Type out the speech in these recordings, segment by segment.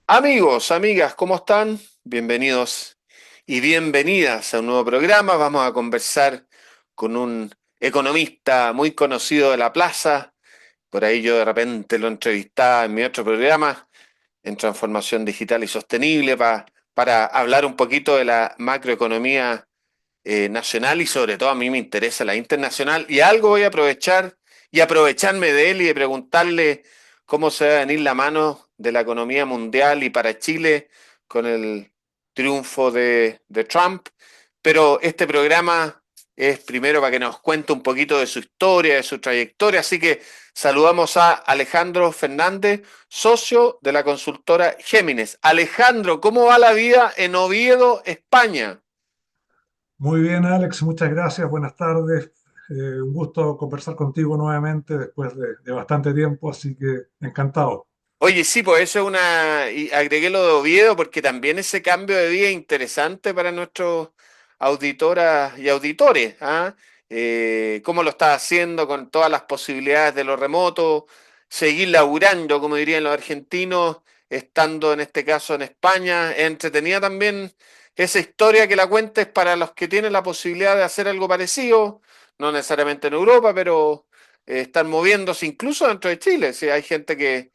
Amigos, amigas, ¿cómo están? Bienvenidos y bienvenidas a un nuevo programa. Vamos a conversar con un economista muy conocido de la plaza. Por ahí yo de repente lo entrevistaba en mi otro programa, en Transformación Digital y Sostenible, para hablar un poquito de la macroeconomía nacional y sobre todo a mí me interesa la internacional y algo voy a aprovechar y aprovecharme de él y de preguntarle cómo se va a venir la mano de la economía mundial y para Chile con el triunfo de Trump. Pero este programa es primero para que nos cuente un poquito de su historia, de su trayectoria, así que saludamos a Alejandro Fernández, socio de la consultora Géminis. Alejandro, ¿cómo va la vida en Oviedo, España? Muy bien, Alex, muchas gracias, buenas tardes. Un gusto conversar contigo nuevamente después de bastante tiempo, así que encantado. Oye, sí, pues eso es una. Y agregué lo de Oviedo porque también ese cambio de vida es interesante para nuestros auditoras y auditores. ¿Ah? Cómo lo estás haciendo con todas las posibilidades de lo remoto, seguir laburando, como dirían los argentinos, estando en este caso en España. Es entretenida también esa historia que la cuentes para los que tienen la posibilidad de hacer algo parecido, no necesariamente en Europa, pero están moviéndose incluso dentro de Chile. Sí, hay gente que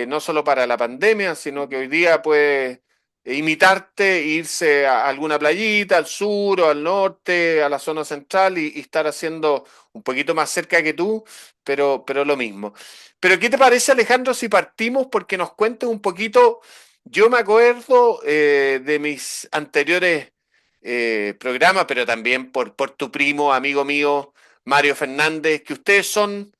no solo para la pandemia, sino que hoy día puede imitarte, e irse a alguna playita, al sur o al norte, a la zona central y estar haciendo un poquito más cerca que tú, pero lo mismo. Pero ¿qué te parece, Alejandro, si partimos porque nos cuentes un poquito? Yo me acuerdo de mis anteriores programas, pero también por tu primo, amigo mío, Mario Fernández, que ustedes son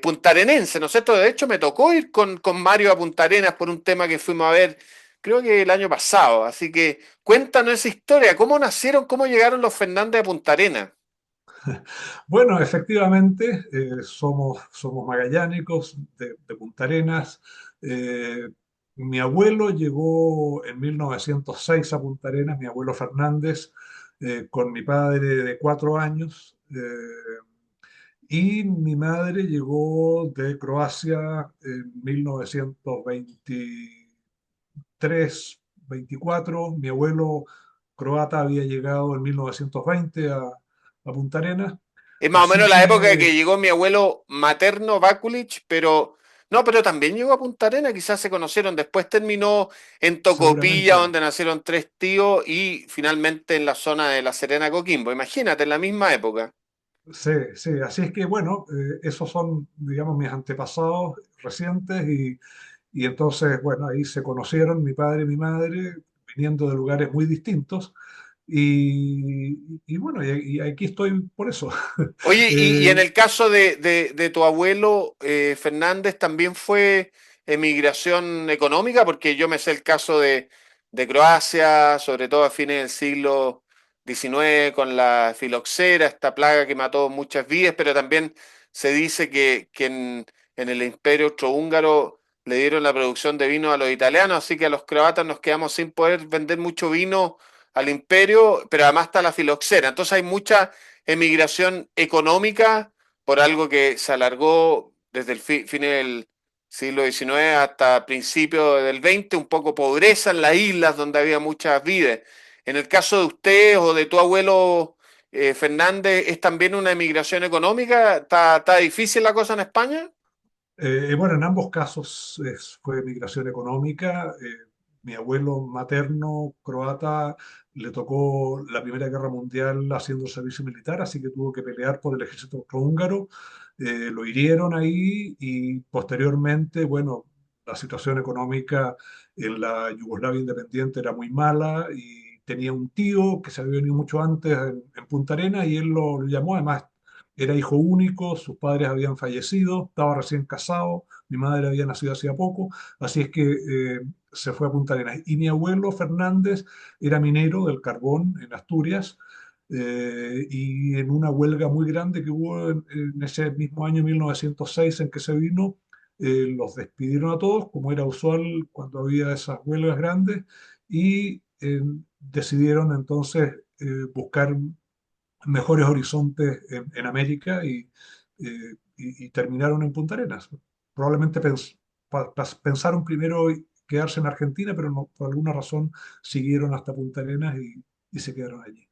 puntarenense, ¿no es cierto? De hecho, me tocó ir con Mario a Punta Arenas por un tema que fuimos a ver, creo que el año pasado. Así que cuéntanos esa historia, ¿cómo nacieron, cómo llegaron los Fernández a Punta Arenas? Bueno, efectivamente, somos magallánicos de Punta Arenas. Eh, Mi abuelo llegó en 1906 a Punta Arenas, mi abuelo Fernández, con mi padre de 4 años. Y mi madre llegó de Croacia en 1923, 24. Mi abuelo croata había llegado en 1920 a Punta Arenas. Es más o menos Así la época que que llegó mi abuelo materno, Bakulich, pero no, pero también llegó a Punta Arenas, quizás se conocieron. Después terminó en Tocopilla, seguramente, donde nacieron tres tíos, y finalmente en la zona de La Serena, Coquimbo. Imagínate, en la misma época. sí, sí. Así es que, bueno, esos son, digamos, mis antepasados recientes y entonces, bueno, ahí se conocieron mi padre y mi madre, viniendo de lugares muy distintos. Y bueno, y aquí estoy por eso. Oye, y en Eh, el caso de tu abuelo Fernández, ¿también fue emigración económica? Porque yo me sé el caso de Croacia, sobre todo a fines del siglo XIX, con la filoxera, esta plaga que mató muchas vidas, pero también se dice que en el Imperio Austrohúngaro le dieron la producción de vino a los italianos, así que a los croatas nos quedamos sin poder vender mucho vino al imperio, pero además está la filoxera. Entonces hay mucha emigración económica por algo que se alargó desde el fin del siglo XIX hasta principios del XX, un poco pobreza en las islas donde había muchas vidas. En el caso de usted o de tu abuelo Fernández, ¿es también una emigración económica? ¿Está difícil la cosa en España? bueno, en ambos casos fue migración económica. Mi abuelo materno croata le tocó la Primera Guerra Mundial haciendo servicio militar, así que tuvo que pelear por el ejército austrohúngaro. Lo hirieron ahí y posteriormente, bueno, la situación económica en la Yugoslavia independiente era muy mala y tenía un tío que se había venido mucho antes en Punta Arenas y él lo llamó. Además, era hijo único, sus padres habían fallecido, estaba recién casado, mi madre había nacido hacía poco, así es que se fue a Punta Arenas. Y mi abuelo Fernández era minero del carbón en Asturias, y en una huelga muy grande que hubo en ese mismo año 1906 en que se vino, los despidieron a todos, como era usual cuando había esas huelgas grandes, y decidieron entonces buscar mejores horizontes en América y terminaron en Punta Arenas. Probablemente pensaron primero quedarse en Argentina, pero por alguna razón siguieron hasta Punta Arenas y se quedaron allí.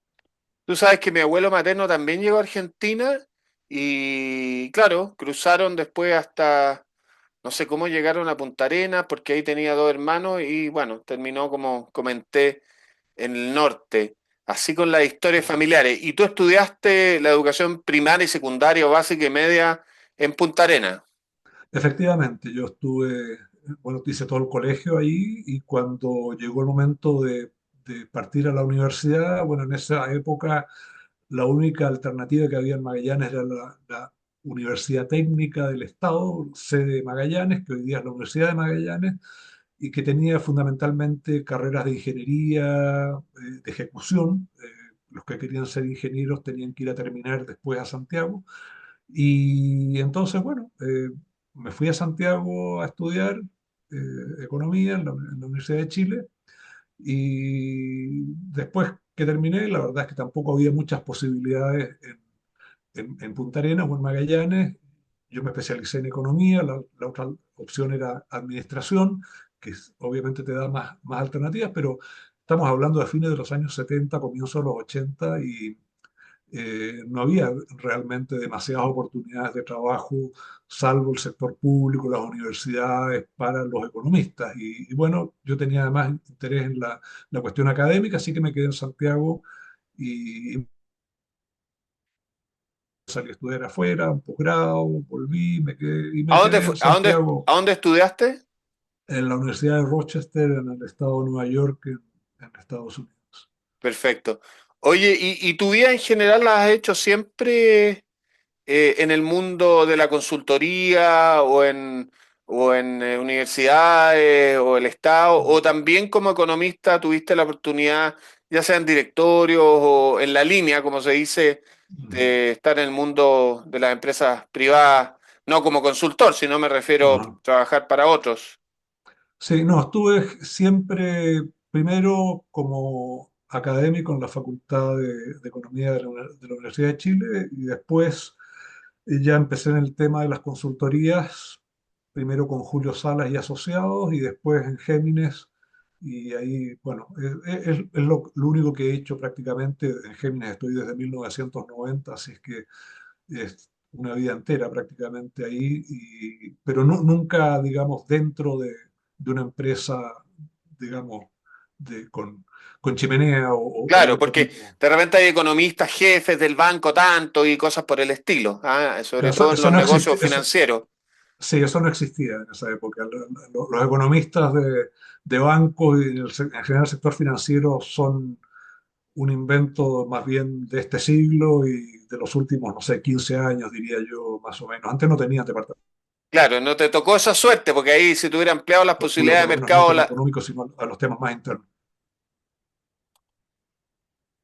Tú sabes que mi abuelo materno también llegó a Argentina y claro, cruzaron después hasta, no sé cómo llegaron a Punta Arenas, porque ahí tenía dos hermanos y bueno, terminó como comenté en el norte, así con las historias familiares. ¿Y tú estudiaste la educación primaria y secundaria o básica y media en Punta Arenas? Efectivamente, yo estuve, bueno, hice todo el colegio ahí y cuando llegó el momento de partir a la universidad, bueno, en esa época la única alternativa que había en Magallanes era la Universidad Técnica del Estado, sede de Magallanes, que hoy día es la Universidad de Magallanes, y que tenía fundamentalmente carreras de ingeniería, de ejecución. Los que querían ser ingenieros tenían que ir a terminar después a Santiago. Y entonces, bueno, me fui a Santiago a estudiar economía en la Universidad de Chile y después que terminé, la verdad es que tampoco había muchas posibilidades en Punta Arenas o en Magallanes. Yo me especialicé en economía, la otra opción era administración, que obviamente te da más alternativas, pero estamos hablando de fines de los años 70, comienzos de los 80 y no había realmente demasiadas oportunidades de trabajo, salvo el sector público, las universidades, para los economistas. Y bueno, yo tenía además interés en la cuestión académica, así que me quedé en Santiago y salí a estudiar afuera, un posgrado, volví, ¿A me dónde, quedé en a Santiago, dónde estudiaste? en la Universidad de Rochester, en el estado de Nueva York, en Estados Unidos. Perfecto. Oye, y tu vida en general la has hecho siempre en el mundo de la consultoría o en universidades o el Estado, o también como economista tuviste la oportunidad, ya sea en directorios o en la línea, como se dice, Mm. de estar en el mundo de las empresas privadas, no como consultor, sino me refiero a Ajá. trabajar para otros. Sí, no, estuve siempre primero como académico en la Facultad de Economía de la Universidad de Chile y después ya empecé en el tema de las consultorías, primero con Julio Salas y Asociados y después en Géminis. Y ahí, bueno, es lo único que he hecho prácticamente. En Géminis estoy desde 1990, así es que es una vida entera prácticamente ahí, pero nunca, digamos, dentro de una empresa, digamos, con chimenea o de Claro, otro porque tipo. de repente hay economistas jefes del banco tanto y cosas por el estilo, ¿ah? Sobre todo en Eso los no negocios existe, financieros. sí, eso no existía en esa época. Los economistas de bancos y en general el sector financiero son un invento más bien de este siglo y de los últimos, no sé, 15 años, diría yo, más o menos. Antes no tenían departamento Claro, no te tocó esa suerte, porque ahí si te hubiera ampliado las estudio, posibilidades por de lo menos no mercado, tema económico, sino a los temas más internos.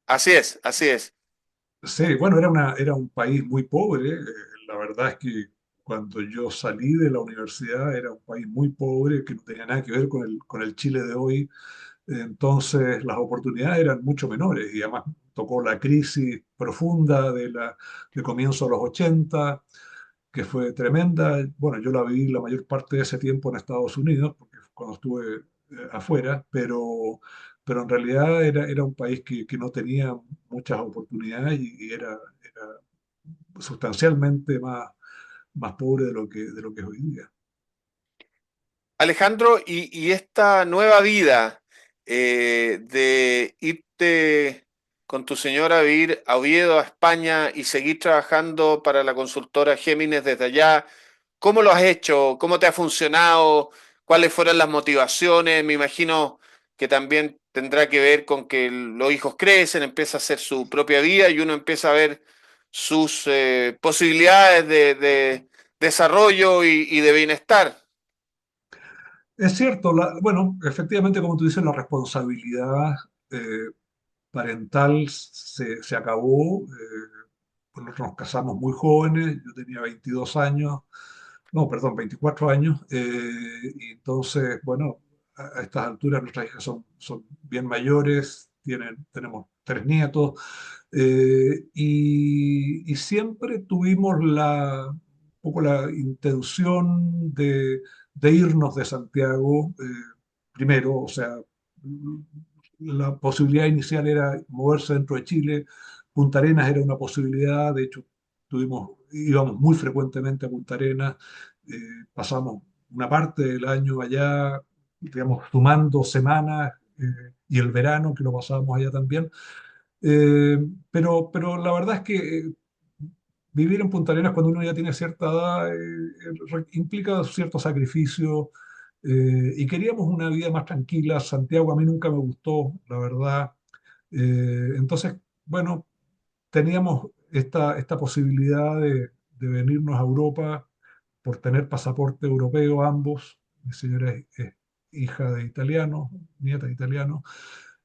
así es, así es. Sí, bueno, era un país muy pobre. La verdad es que cuando yo salí de la universidad era un país muy pobre que no tenía nada que ver con el Chile de hoy. Entonces las oportunidades eran mucho menores y además tocó la crisis profunda de comienzo de los 80 que fue tremenda. Bueno, yo la viví la mayor parte de ese tiempo en Estados Unidos, porque cuando estuve afuera, pero en realidad era un país que no tenía muchas oportunidades y era sustancialmente más pobre de lo que es hoy día. Alejandro, y esta nueva vida de irte con tu señora a vivir a Oviedo, a España, y seguir trabajando para la consultora Géminis desde allá, ¿cómo lo has hecho? ¿Cómo te ha funcionado? ¿Cuáles fueron las motivaciones? Me imagino que también tendrá que ver con que los hijos crecen, empieza a hacer su propia vida y uno empieza a ver sus posibilidades de desarrollo y de bienestar. Es cierto, bueno, efectivamente, como tú dices, la responsabilidad eh, parental se acabó. Nosotros nos casamos muy jóvenes, yo tenía 22 años, no, perdón, 24 años, y entonces, bueno, a estas alturas nuestras hijas son bien mayores, tenemos tres nietos, y siempre tuvimos un poco la intención de irnos de Santiago. primero, o sea, la posibilidad inicial era moverse dentro de Chile, Punta Arenas era una posibilidad, de hecho, íbamos muy frecuentemente a Punta Arenas, pasamos una parte del año allá, digamos, sumando semanas y el verano que lo pasábamos allá también. Eh, pero la verdad es que vivir en Punta Arenas cuando uno ya tiene cierta edad implica cierto sacrificio y queríamos una vida más tranquila. Santiago a mí nunca me gustó, la verdad. Entonces, bueno, teníamos esta posibilidad de venirnos a Europa por tener pasaporte europeo ambos. Mi señora es hija de italiano, nieta de italiano.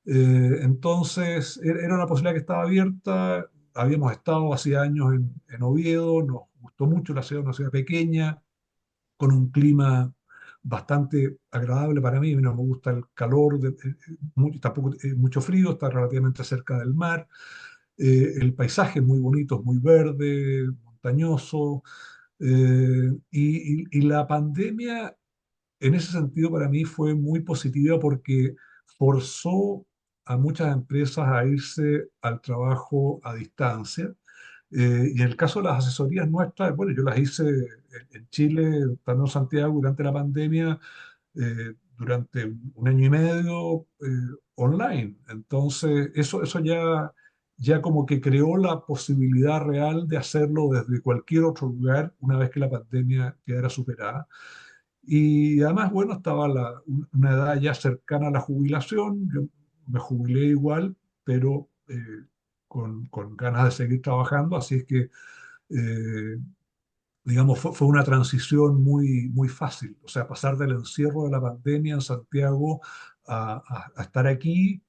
Entonces, era una posibilidad que estaba abierta. Habíamos estado hace años en Oviedo, nos gustó mucho la ciudad, una ciudad pequeña, con un clima bastante agradable para mí. A mí no me gusta el calor, tampoco mucho frío, está relativamente cerca del mar. El paisaje es muy bonito, es muy verde, montañoso. Y la pandemia en ese sentido para mí fue muy positiva porque forzó a muchas empresas a irse al trabajo a distancia. Y en el caso de las asesorías nuestras, bueno, yo las hice en Chile, estando en Santiago durante la pandemia, durante un año y medio online. Entonces, eso ya como que creó la posibilidad real de hacerlo desde cualquier otro lugar una vez que la pandemia quedara superada. Y además, bueno, estaba una edad ya cercana a la jubilación. Yo me jubilé igual, pero con ganas de seguir trabajando. Así es que, eh, digamos, fue una transición muy fácil. O sea, pasar del encierro de la pandemia en Santiago a estar aquí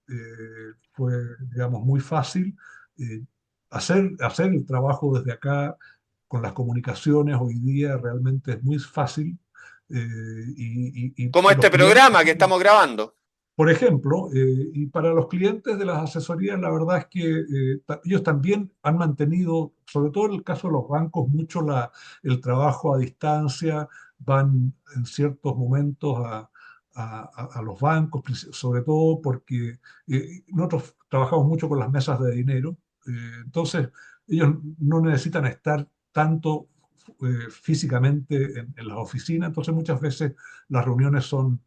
fue, digamos, muy fácil. Eh, hacer el trabajo desde acá con las comunicaciones hoy día realmente es muy fácil. Como Y los este clientes, programa que estamos grabando. por ejemplo, y para los clientes de las asesorías, la verdad es que ellos también han mantenido, sobre todo en el caso de los bancos, mucho el trabajo a distancia, van en ciertos momentos a los bancos, sobre todo porque nosotros trabajamos mucho con las mesas de dinero, entonces ellos no necesitan estar tanto físicamente en las oficinas, entonces muchas veces las reuniones son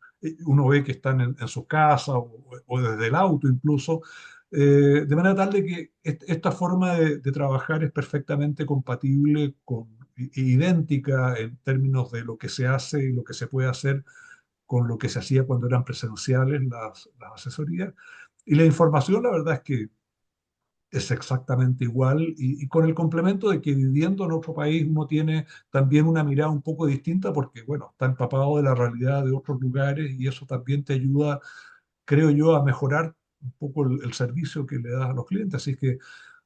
uno ve que están en sus casas o desde el auto incluso, de manera tal de que esta forma de trabajar es perfectamente compatible idéntica en términos de lo que se hace y lo que se puede hacer con lo que se hacía cuando eran presenciales las asesorías. Y la información, la verdad es que es exactamente igual y con el complemento de que viviendo en otro país uno tiene también una mirada un poco distinta porque, bueno, está empapado de la realidad de otros lugares y eso también te ayuda, creo yo, a mejorar un poco el servicio que le das a los clientes. Así que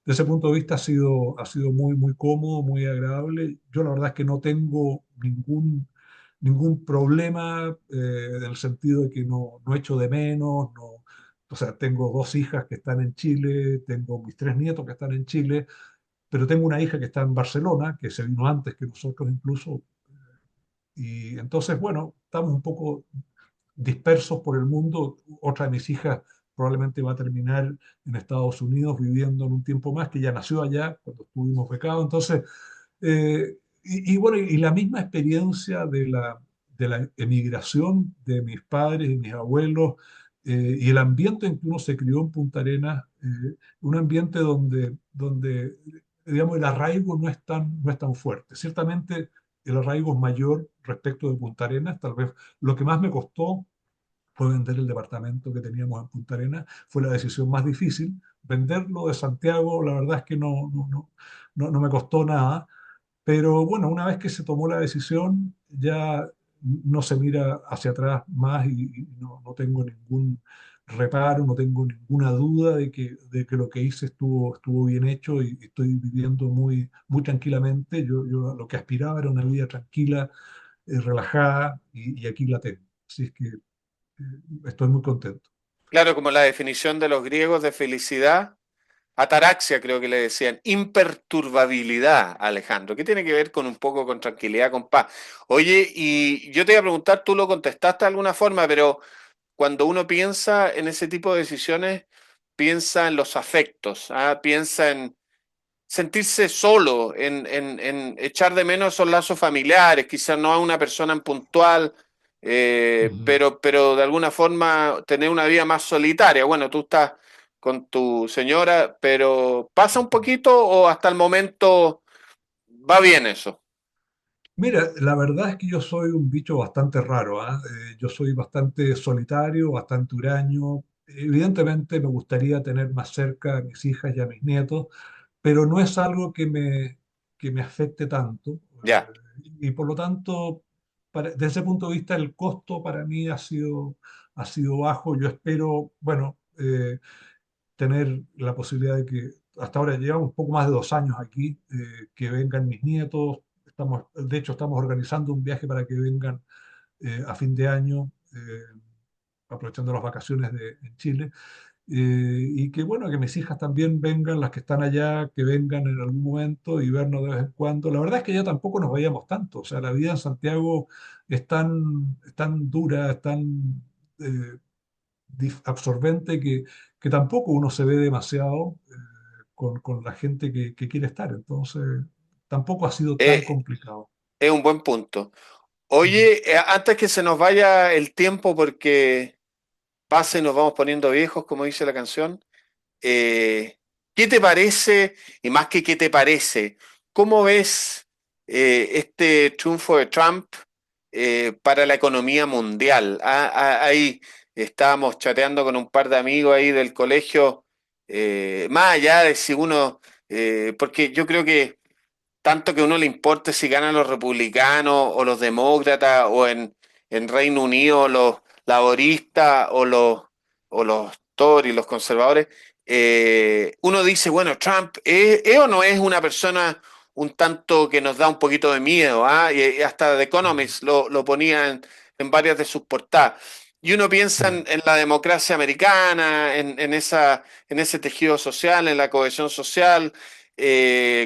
desde ese punto de vista ha sido muy cómodo, muy agradable. Yo la verdad es que no tengo ningún problema en el sentido de que no echo de menos, no, o sea, tengo dos hijas que están en Chile, tengo mis tres nietos que están en Chile, pero tengo una hija que está en Barcelona, que se vino antes que nosotros incluso, y entonces, bueno, estamos un poco dispersos por el mundo. Otra de mis hijas probablemente va a terminar en Estados Unidos viviendo en un tiempo más, que ya nació allá cuando estuvimos becados. Entonces, bueno, y la misma experiencia de la emigración de mis padres y mis abuelos y el ambiente en que uno se crió en Punta Arenas, un ambiente donde, digamos, el arraigo no es tan fuerte. Ciertamente el arraigo es mayor respecto de Punta Arenas, tal vez lo que más me costó fue vender el departamento que teníamos en Punta Arenas, fue la decisión más difícil. Venderlo de Santiago, la verdad es que no me costó nada, pero bueno, una vez que se tomó la decisión, ya no se mira hacia atrás más y no tengo ningún reparo, no tengo ninguna duda de que lo que hice estuvo bien hecho y estoy viviendo muy tranquilamente. Yo lo que aspiraba era una vida tranquila, relajada y aquí la tengo. Así es que estoy muy contento. Claro, como la definición de los griegos de felicidad, ataraxia creo que le decían, imperturbabilidad, Alejandro, que tiene que ver con un poco con tranquilidad, con paz. Oye, y yo te iba a preguntar, tú lo contestaste de alguna forma, pero cuando uno piensa en ese tipo de decisiones, piensa en los afectos, ¿ah? Piensa en sentirse solo, en echar de menos esos lazos familiares, quizás no a una persona en puntual, Ujú. pero de alguna forma tener una vida más solitaria. Bueno, tú estás con tu señora, pero ¿pasa un poquito o hasta el momento va bien eso? Mira, la verdad es que yo soy un bicho bastante raro, ¿ah? Yo soy bastante solitario, bastante huraño. Evidentemente me gustaría tener más cerca a mis hijas y a mis nietos, pero no es algo que me afecte tanto. Ya. Y por lo tanto, desde ese punto de vista, el costo para mí ha sido bajo. Yo espero, bueno, tener la posibilidad de que hasta ahora llevamos un poco más de 2 años aquí, que vengan mis nietos. De hecho, estamos organizando un viaje para que vengan a fin de año, aprovechando las vacaciones en Chile. Y que bueno, que mis hijas también vengan, las que están allá, que vengan en algún momento y vernos de vez en cuando. La verdad es que ya tampoco nos veíamos tanto. O sea, la vida en Santiago es tan dura, es tan eh, absorbente que tampoco uno se ve demasiado con la gente que quiere estar. Entonces, tampoco ha sido tan Eh, complicado. es un buen punto. Ujú. Oye, antes que se nos vaya el tiempo, porque pasa y nos vamos poniendo viejos, como dice la canción, eh, ¿qué te parece? Y más que qué te parece, ¿cómo ves este triunfo de Trump para la economía mundial? Ahí estábamos chateando con un par de amigos ahí del colegio, más allá de si uno, porque yo creo que tanto que a uno le importe si ganan los republicanos o los demócratas o en Reino Unido los laboristas o los Tories, los conservadores, uno dice, bueno, Trump ¿es o no es una persona un tanto que nos da un poquito de miedo? ¿Ah? Y hasta The Ujú. Economist lo ponía en varias de sus portadas. Y uno Sí. piensa en la democracia americana, en ese tejido social, en la cohesión social,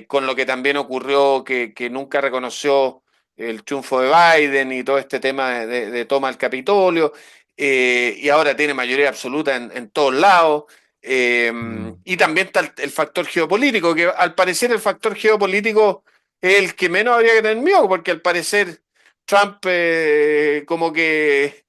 con lo que también ocurrió que nunca reconoció el triunfo de Biden y todo este tema de toma del Capitolio, y ahora tiene mayoría absoluta en todos lados. Mm. Y también está el factor geopolítico, que al parecer el factor geopolítico es el que menos habría que tener miedo, porque al parecer Trump como que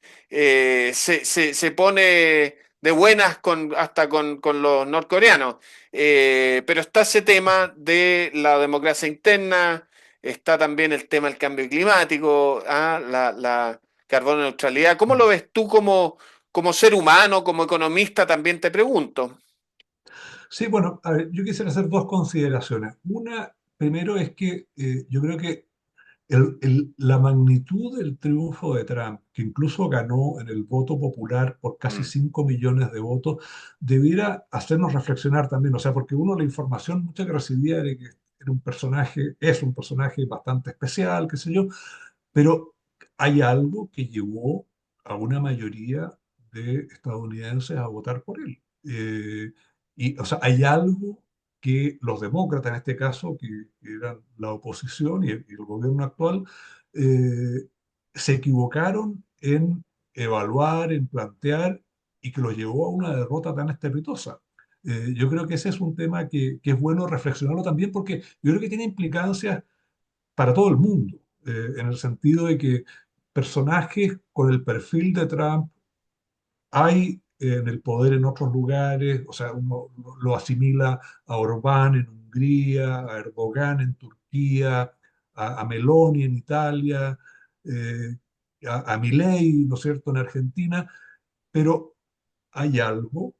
se pone de buenas hasta con los norcoreanos. Pero está ese tema de la democracia interna, está también el tema del cambio climático, la carbono neutralidad. ¿Cómo lo Mm. ves tú como ser humano, como economista? También te pregunto. Sí, bueno, a ver, yo quisiera hacer dos consideraciones. Una, primero, es que yo creo que la magnitud del triunfo de Trump, que incluso ganó en el voto popular por casi Mm, 5 millones de votos, debiera hacernos reflexionar también. O sea, porque uno la información mucha que recibía era que era un personaje, es un personaje bastante especial, qué sé yo, pero hay algo que llevó a una mayoría de estadounidenses a votar por él. O sea, hay algo que los demócratas, en este caso, que eran la oposición y el gobierno actual, eh, se equivocaron en evaluar, en plantear, y que lo llevó a una derrota tan estrepitosa. Yo creo que ese es un tema que es bueno reflexionarlo también porque yo creo que tiene implicancias para todo el mundo, en el sentido de que personajes con el perfil de Trump hay en el poder en otros lugares. O sea, uno lo asimila a Orbán en Hungría, a Erdogan en Turquía, a Meloni en Italia, eh, a Milei, ¿no es cierto?, en Argentina, pero hay algo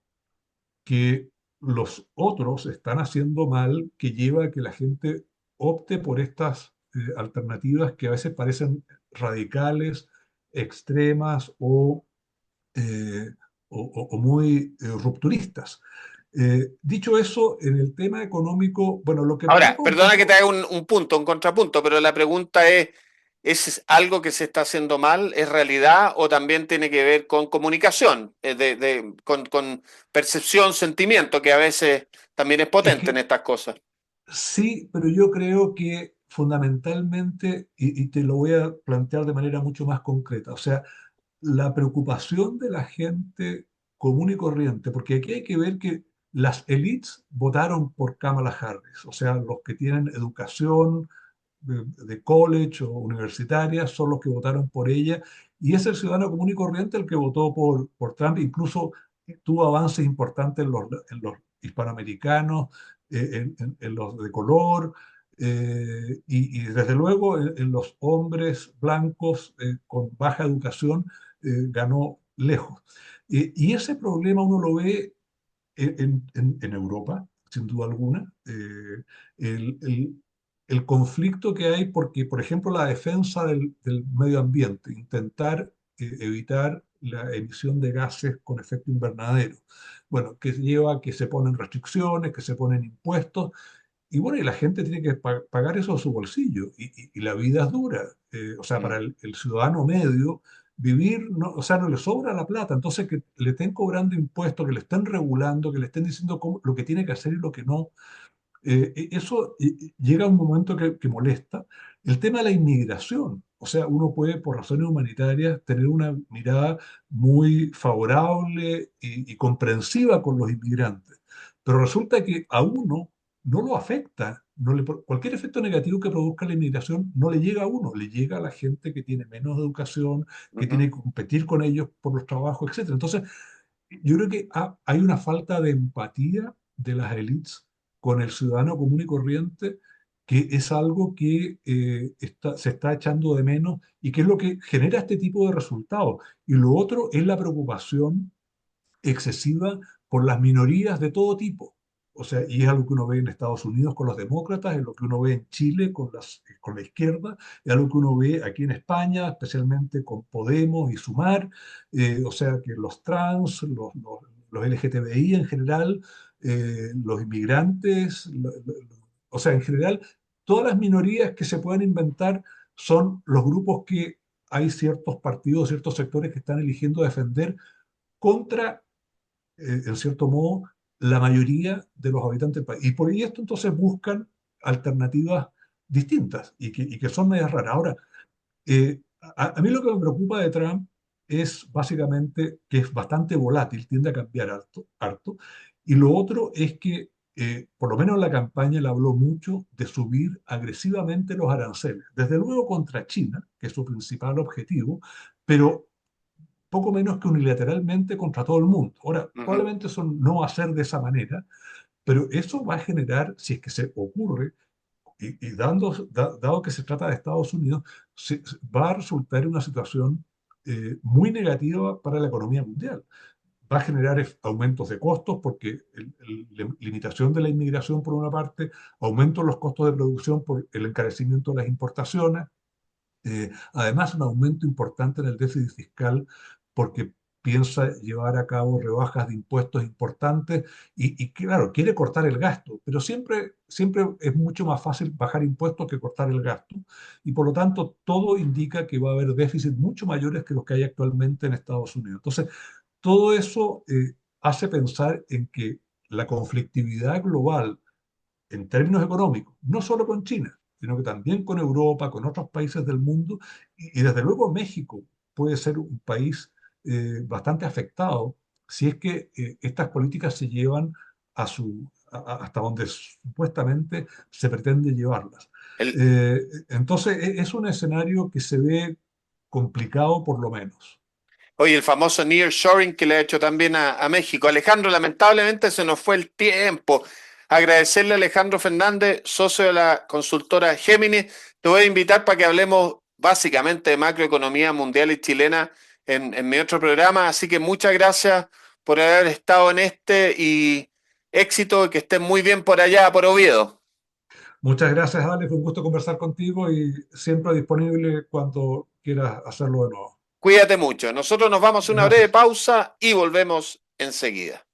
que los otros están haciendo mal que lleva a que la gente opte por estas alternativas que a veces parecen radicales, extremas eh, o muy rupturistas. Dicho eso, en el tema económico, bueno, lo que Ahora, preocupa un perdona que te poco haga un punto, un contrapunto, pero la pregunta ¿es algo que se está haciendo mal? ¿Es realidad o también tiene que ver con comunicación, con percepción, sentimiento, que a veces también es es potente en que estas cosas? sí, pero yo creo que fundamentalmente, y te lo voy a plantear de manera mucho más concreta, o sea, la preocupación de la gente común y corriente, porque aquí hay que ver que las élites votaron por Kamala Harris, o sea, los que tienen educación de college o universitaria son los que votaron por ella, y es el ciudadano común y corriente el que votó por Trump, incluso tuvo avances importantes en los hispanoamericanos, en los de color, y desde luego en los hombres blancos con baja educación ganó lejos. Y ese problema uno lo ve en Europa, sin duda alguna. El, el- el conflicto que hay, porque, por ejemplo, la defensa del medio ambiente, intentar evitar la emisión de gases con efecto invernadero. Bueno, que lleva a que se ponen restricciones, que se ponen impuestos, y bueno, y la gente tiene que pagar eso de su bolsillo, y la vida es dura. O sea, para Mm, el ciudadano medio, vivir, no, o sea, no le sobra la plata. Entonces, que le estén cobrando impuestos, que le estén regulando, que le estén diciendo lo que tiene que hacer y lo que no, eso llega a un momento que molesta. El tema de la inmigración, o sea, uno puede por razones humanitarias tener una mirada muy favorable y comprensiva con los inmigrantes, pero resulta que a uno no lo afecta. Cualquier efecto negativo que produzca la inmigración no le llega a uno, le llega a la gente que tiene menos educación, que tiene ujú. que competir con ellos por los trabajos, etcétera. Entonces, yo creo que hay una falta de empatía de las élites con el ciudadano común y corriente, que es algo que se está echando de menos y que es lo que genera este tipo de resultados. Y lo otro es la preocupación excesiva por las minorías de todo tipo. O sea, y es algo que uno ve en Estados Unidos con los demócratas, es lo que uno ve en Chile con la izquierda, es algo que uno ve aquí en España, especialmente con Podemos y Sumar. O sea, que los trans, los LGTBI en general, los inmigrantes, o sea, en general, todas las minorías que se puedan inventar son los grupos que hay ciertos partidos, ciertos sectores que están eligiendo defender contra en cierto modo, la mayoría de los habitantes del país. Y por ahí esto entonces buscan alternativas distintas y que son medias raras. Ahora, a mí lo que me preocupa de Trump es básicamente que es bastante volátil, tiende a cambiar harto, harto. Y lo otro es que, por lo menos en la campaña, él habló mucho de subir agresivamente los aranceles, desde luego contra China, que es su principal objetivo, pero poco menos que unilateralmente contra todo el mundo. Ahora, Ujú. probablemente eso no va a ser de esa manera, pero eso va a generar, si es que se ocurre, dado que se trata de Estados Unidos, va a resultar en una situación muy negativa para la economía mundial. Va a generar aumentos de costos porque la limitación de la inmigración por una parte, aumento en los costos de producción por el encarecimiento de las importaciones, además, un aumento importante en el déficit fiscal porque piensa llevar a cabo rebajas de impuestos importantes claro, quiere cortar el gasto, pero siempre es mucho más fácil bajar impuestos que cortar el gasto. Y por lo tanto, todo indica que va a haber déficits mucho mayores que los que hay actualmente en Estados Unidos. Entonces, todo eso hace pensar en que la conflictividad global en términos económicos, no solo con China, sino que también con Europa, con otros países del mundo, y desde luego México puede ser un país bastante afectado si es que estas políticas se llevan hasta donde supuestamente se pretende llevarlas. El, Entonces es un escenario que se ve complicado por lo menos. Oye, el famoso nearshoring que le ha hecho también a México. Alejandro, lamentablemente se nos fue el tiempo. Agradecerle a Alejandro Fernández, socio de la consultora Géminis. Te voy a invitar para que hablemos básicamente de macroeconomía mundial y chilena en mi otro programa. Así que muchas gracias por haber estado en este y éxito y que estén muy bien por allá, por Oviedo. Muchas gracias, Ale, fue un gusto conversar contigo y siempre disponible cuando quieras hacerlo de nuevo. Cuídate mucho. Nosotros nos vamos a una breve Gracias. pausa y volvemos enseguida.